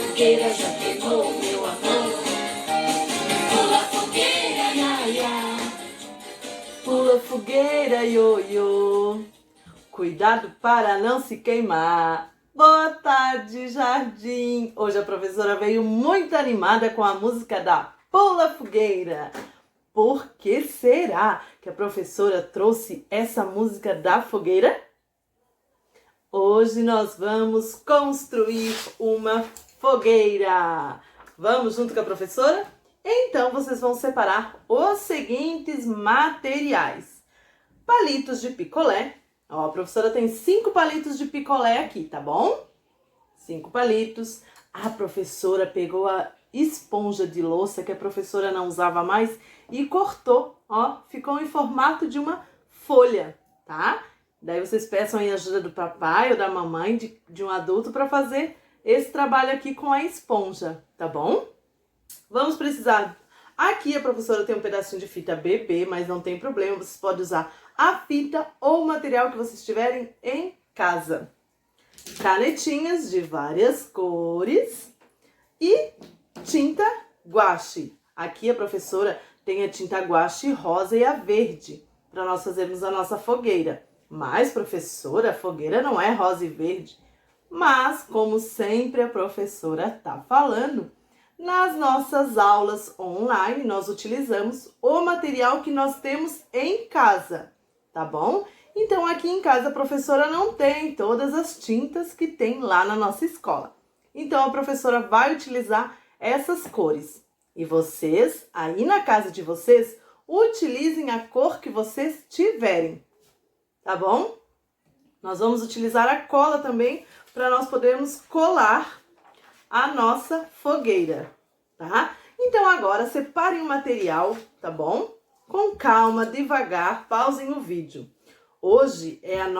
fogueira já queimou, meu amor. Pula fogueira, ia, ia. Pula fogueira, ioiô. Cuidado para não se queimar. Boa tarde, jardim. Hoje a professora veio muito animada com a música da Pula Fogueira. Por que será que a professora trouxe essa música da fogueira? Hoje nós vamos construir uma fogueira. Vamos junto com a professora? Então vocês vão separar os seguintes materiais. Palitos de picolé. Ó, a professora tem 5 palitos de picolé aqui, tá bom? 5 palitos. A professora pegou a esponja de louça que a professora não usava mais e cortou, ó, ficou em formato de uma folha, tá? Daí vocês peçam aí a ajuda do papai ou da mamãe, de um adulto, para fazer esse trabalho aqui com a esponja, tá bom? Vamos precisar... Aqui a professora tem um pedacinho de fita BB, mas não tem problema, vocês podem usar a fita ou o material que vocês tiverem em casa. Canetinhas de várias cores e tinta guache. Aqui a professora tem a tinta guache rosa e a verde, para nós fazermos a nossa fogueira. Mas, professora, a fogueira não é rosa e verde. Mas, como sempre a professora está falando, nas nossas aulas online, nós utilizamos o material que nós temos em casa, tá bom? Então, aqui em casa, a professora não tem todas as tintas que tem lá na nossa escola. Então, a professora vai utilizar essas cores. E vocês, aí na casa de vocês, utilizem a cor que vocês tiverem, tá bom? Nós vamos utilizar a cola também para nós podermos colar a nossa fogueira, tá? Então agora separem o material, tá bom? Com calma, devagar, pausem o vídeo. Hoje é o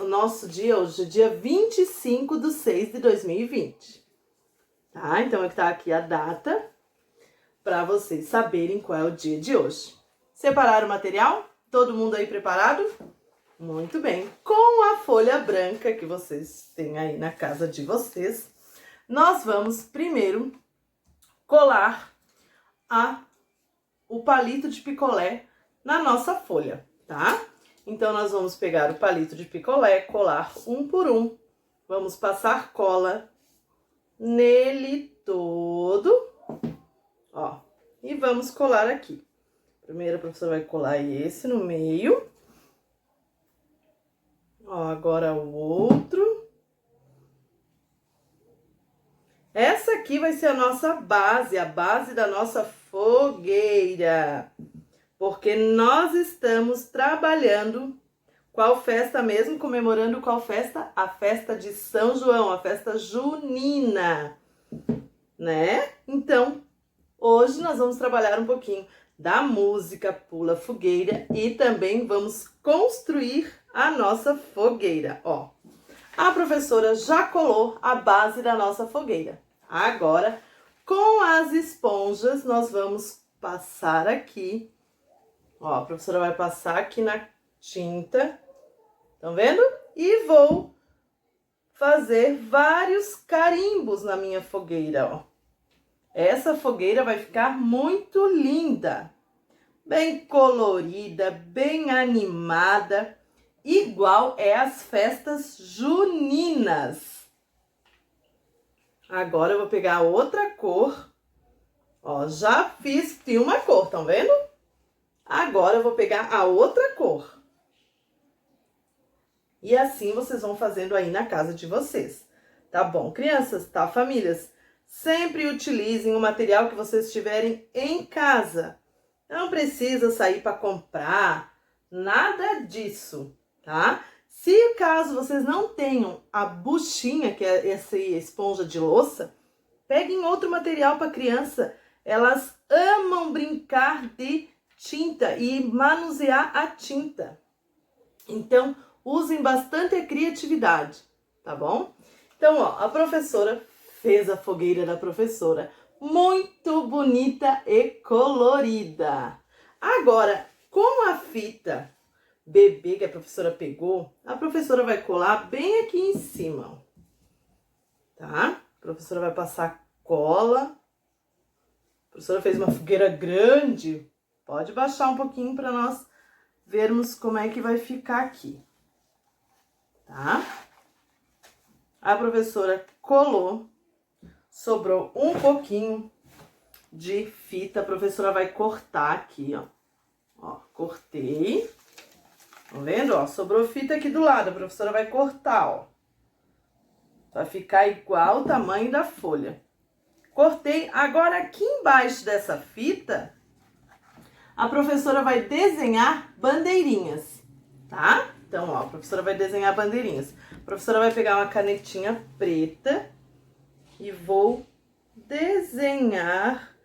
nosso dia, hoje é dia 25/6/2020, tá? Então tá aqui a data para vocês saberem qual é o dia de hoje. Separaram o material? Todo mundo aí preparado? Muito bem. Com a folha branca que vocês têm aí na casa de vocês, nós vamos primeiro colar o palito de picolé na nossa folha, tá? Então, nós vamos pegar o palito de picolé, colar um por um. Vamos passar cola nele todo, ó. E vamos colar aqui. Primeiro, a professora vai colar esse no meio. Ó, agora o outro. Essa aqui vai ser a nossa base, a base da nossa fogueira. Porque nós estamos trabalhando qual festa mesmo, comemorando qual festa? A festa de São João, a festa junina, né? Então, hoje nós vamos trabalhar um pouquinho da música Pula Fogueira e também vamos construir a nossa fogueira, ó. A professora já colou a base da nossa fogueira. Agora, com as esponjas, nós vamos passar aqui. Ó, a professora vai passar aqui na tinta. Estão vendo? E vou fazer vários carimbos na minha fogueira, ó. Essa fogueira vai ficar muito linda. Bem colorida, bem animada. Igual é as festas juninas. Agora eu vou pegar outra cor. Ó, já fiz uma cor, estão vendo? Agora eu vou pegar a outra cor. E assim vocês vão fazendo aí na casa de vocês. Tá bom, crianças, tá, famílias? Sempre utilizem o material que vocês tiverem em casa. Não precisa sair para comprar, nada disso, tá? Se caso vocês não tenham a buchinha, que é essa esponja de louça, peguem outro material para criança. Elas amam brincar de tinta e manusear a tinta. Então, usem bastante a criatividade, tá bom? Então, ó, a professora fez a fogueira da professora. Muito bonita e colorida. Agora, com a fita BB que a professora pegou, a professora vai colar bem aqui em cima, ó. Tá? A professora vai passar cola. A professora fez uma fogueira grande. Pode baixar um pouquinho para nós vermos como é que vai ficar aqui, tá? A professora colou, sobrou um pouquinho de fita. A professora vai cortar aqui, ó. Ó, cortei. Tá vendo? Ó, sobrou fita aqui do lado. A professora vai cortar, ó. Vai ficar igual o tamanho da folha. Cortei. Agora, aqui embaixo dessa fita, a professora vai desenhar bandeirinhas, tá? Então, ó, a professora vai desenhar bandeirinhas. A professora vai pegar uma canetinha preta e vou desenhar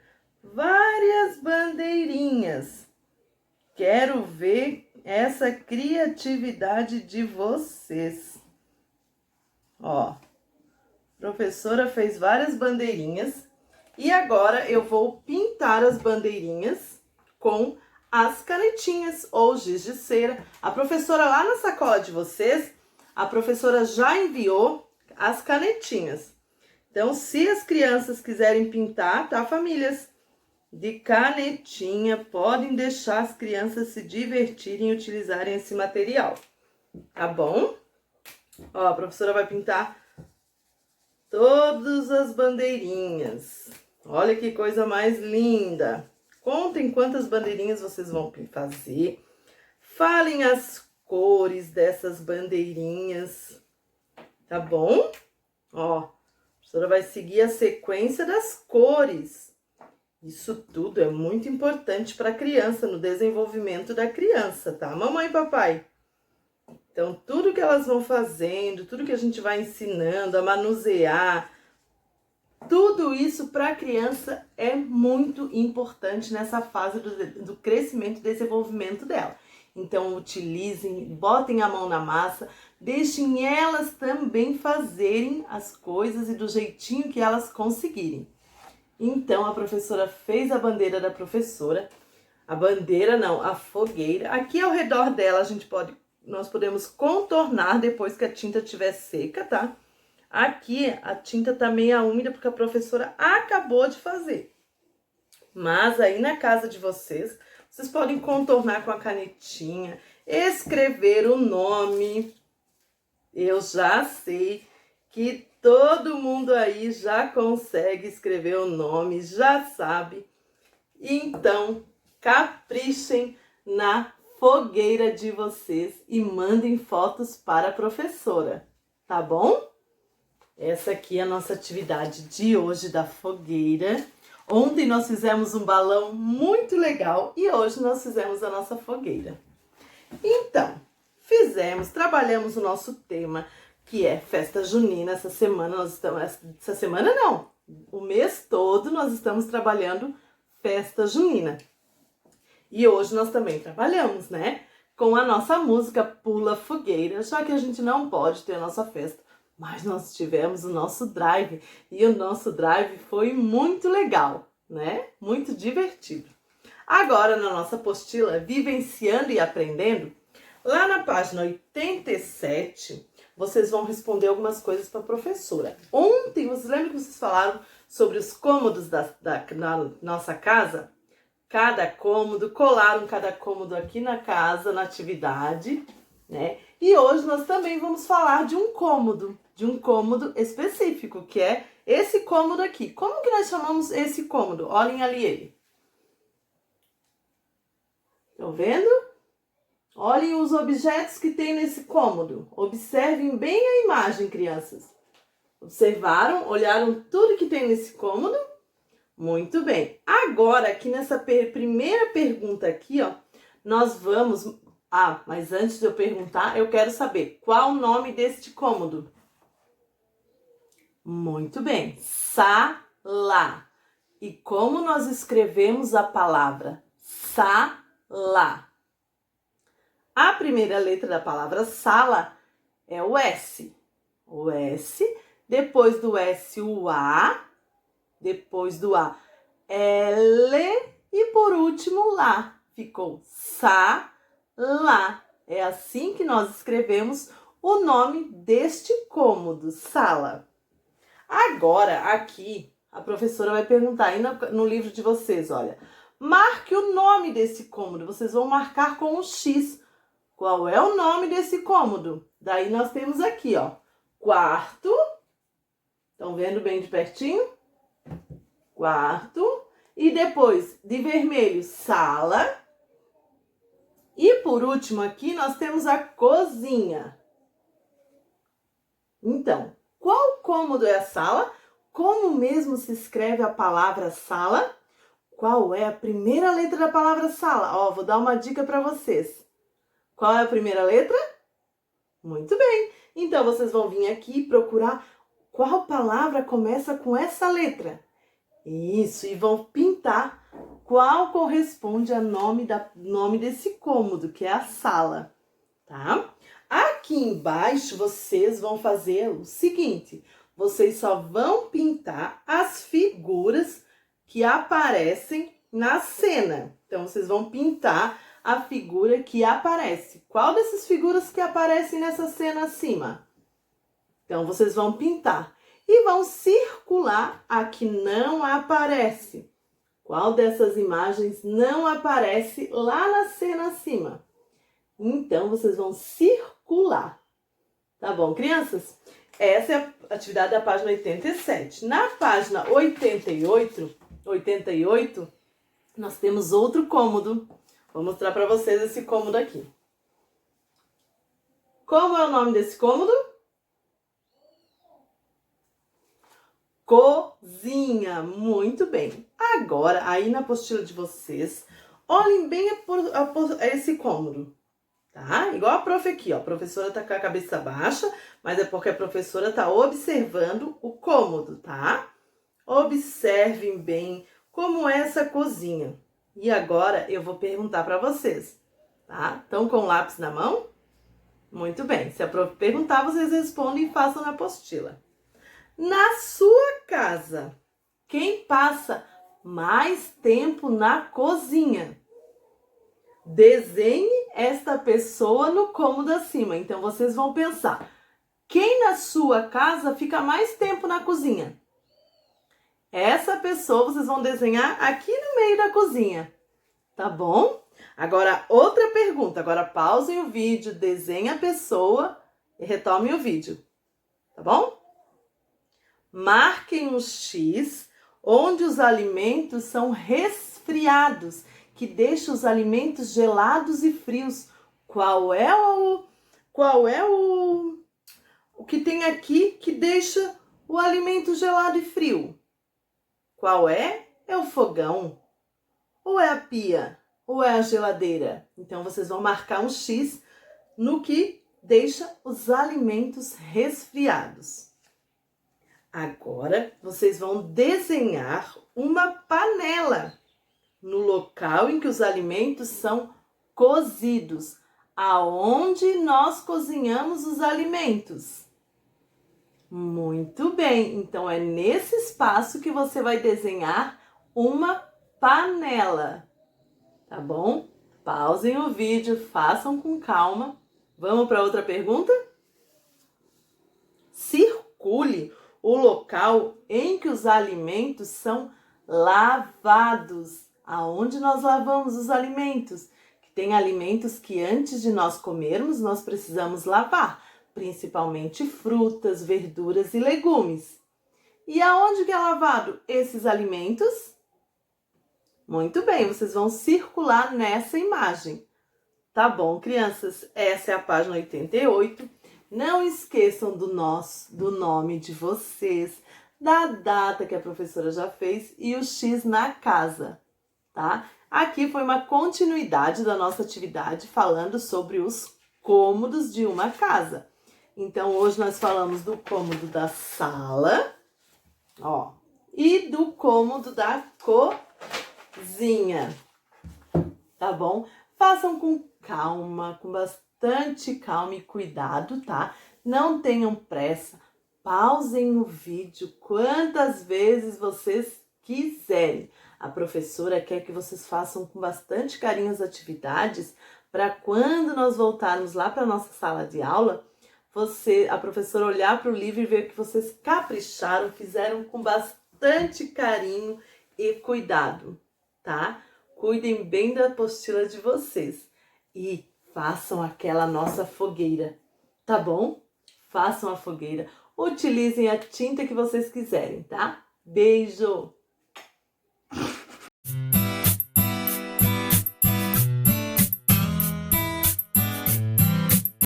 várias bandeirinhas. Quero ver essa criatividade de vocês. Ó, a professora fez várias bandeirinhas e agora eu vou pintar as bandeirinhas com as canetinhas ou giz de cera. A professora lá na sacola de vocês, a professora já enviou as canetinhas. Então, se as crianças quiserem pintar, tá, famílias? De canetinha, podem deixar as crianças se divertirem e utilizarem esse material, tá bom? Ó, a professora vai pintar todas as bandeirinhas. Olha que coisa mais linda! Contem quantas bandeirinhas vocês vão fazer. Falem as cores dessas bandeirinhas, tá bom? Ó, a professora vai seguir a sequência das cores. Isso tudo é muito importante para a criança, no desenvolvimento da criança, tá, mamãe e papai? Então, tudo que elas vão fazendo, tudo que a gente vai ensinando a manusear, tudo isso para a criança é muito importante nessa fase do crescimento e desenvolvimento dela. Então, utilizem, botem a mão na massa, deixem elas também fazerem as coisas e do jeitinho que elas conseguirem. Então, a professora fez a bandeira da professora. A bandeira não, a fogueira. Aqui ao redor dela nós podemos contornar depois que a tinta estiver seca, tá? Aqui a tinta tá meio úmida porque a professora acabou de fazer. Mas aí na casa de vocês podem contornar com a canetinha, escrever o nome. Eu já sei que todo mundo aí já consegue escrever o nome, já sabe. Então, caprichem na fogueira de vocês e mandem fotos para a professora, tá bom? Essa aqui é a nossa atividade de hoje da fogueira. Ontem nós fizemos um balão muito legal e hoje nós fizemos a nossa fogueira. Então, trabalhamos o nosso tema, que é festa junina. Essa semana não, o mês todo nós estamos trabalhando festa junina. E hoje nós também trabalhamos, né, com a nossa música Pula Fogueira, já que a gente não pode ter a nossa festa, mas nós tivemos o nosso drive e o nosso drive foi muito legal, né, muito divertido. Agora, na nossa apostila Vivenciando e Aprendendo, lá na página 87, vocês vão responder algumas coisas para a professora. Ontem, vocês lembram que vocês falaram sobre os cômodos da nossa casa? Cada cômodo, colaram cada cômodo aqui na casa, na atividade, né? E hoje nós também vamos falar de um cômodo específico, que é esse cômodo aqui. Como que nós chamamos esse cômodo? Olhem ali ele. Estão vendo? Olhem os objetos que tem nesse cômodo. Observem bem a imagem, crianças. Observaram? Olharam tudo que tem nesse cômodo? Muito bem. Agora, aqui nessa primeira pergunta aqui, ó, nós vamos... Ah, mas antes de eu perguntar, eu quero saber qual o nome deste cômodo. Muito bem. Sala. E como nós escrevemos a palavra sala? A primeira letra da palavra sala é o S. O S, depois do S, o A, depois do A, L e por último lá. Ficou sala. É assim que nós escrevemos o nome deste cômodo, sala. Agora, aqui, a professora vai perguntar aí no livro de vocês, olha. Marque o nome desse cômodo. Vocês vão marcar com um X. Qual é o nome desse cômodo? Daí nós temos aqui, ó, quarto. Estão vendo bem de pertinho? Quarto. E depois, de vermelho, sala. E por último aqui, nós temos a cozinha. Então, qual cômodo é a sala? Como mesmo se escreve a palavra sala? Qual é a primeira letra da palavra sala? Ó, vou dar uma dica para vocês. Qual é a primeira letra? Muito bem. Então, vocês vão vir aqui procurar qual palavra começa com essa letra. Isso, e vão pintar qual corresponde ao nome desse cômodo, que é a sala, tá? Aqui embaixo, vocês vão fazer o seguinte. Vocês só vão pintar as figuras que aparecem na cena. Então, vocês vão pintar a figura que aparece. Qual dessas figuras que aparecem nessa cena acima? Então, vocês vão pintar e vão circular a que não aparece. Qual dessas imagens não aparece lá na cena acima? Então, vocês vão circular. Tá bom, crianças? Essa é a atividade da página 87. Na página 88, nós temos outro cômodo. Vou mostrar para vocês esse cômodo aqui. Como é o nome desse cômodo? Cozinha. Muito bem. Agora, aí na apostila de vocês, olhem bem esse cômodo. Tá? Igual a prof aqui, ó. A professora tá com a cabeça baixa, mas é porque a professora tá observando o cômodo, tá? Observem bem como é essa cozinha. E agora eu vou perguntar para vocês, tá? Estão com o lápis na mão? Muito bem. Se a prof perguntar, vocês respondem e façam na apostila. Na sua casa, quem passa mais tempo na cozinha? Desenhe esta pessoa no cômodo acima. Então, vocês vão pensar, quem na sua casa fica mais tempo na cozinha? Essa pessoa vocês vão desenhar aqui no meio da cozinha, tá bom? Agora, outra pergunta. Agora, pausem o vídeo, desenhem a pessoa e retomem o vídeo, tá bom? Marquem um X onde os alimentos são resfriados, que deixa os alimentos gelados e frios. Qual é o que tem aqui que deixa o alimento gelado e frio? Qual é? É o fogão? Ou é a pia? Ou é a geladeira? Então, vocês vão marcar um X no que deixa os alimentos resfriados. Agora, vocês vão desenhar uma panela no local em que os alimentos são cozidos. Aonde nós cozinhamos os alimentos? Muito bem, então é nesse espaço que você vai desenhar uma panela, tá bom? Pausem o vídeo, façam com calma. Vamos para outra pergunta? Circule o local em que os alimentos são lavados. Aonde nós lavamos os alimentos? Tem alimentos que antes de nós comermos, nós precisamos lavar, principalmente frutas, verduras e legumes. E aonde que é lavado esses alimentos? Muito bem, vocês vão circular nessa imagem. Tá bom, crianças? Essa é a página 88. Não esqueçam do nome de vocês, da data que a professora já fez e o X na casa, tá? Aqui foi uma continuidade da nossa atividade falando sobre os cômodos de uma casa. Então, hoje nós falamos do cômodo da sala, ó, e do cômodo da cozinha, tá bom? Façam com calma, com bastante calma e cuidado, tá? Não tenham pressa, pausem o vídeo quantas vezes vocês quiserem. A professora quer que vocês façam com bastante carinho as atividades para quando nós voltarmos lá para a nossa sala de aula, a professora olhar para o livro e ver que vocês capricharam, fizeram com bastante bastante carinho e cuidado, tá? Cuidem bem da apostila de vocês e façam aquela nossa fogueira, tá bom? Façam a fogueira. Utilizem a tinta que vocês quiserem, tá? Beijo!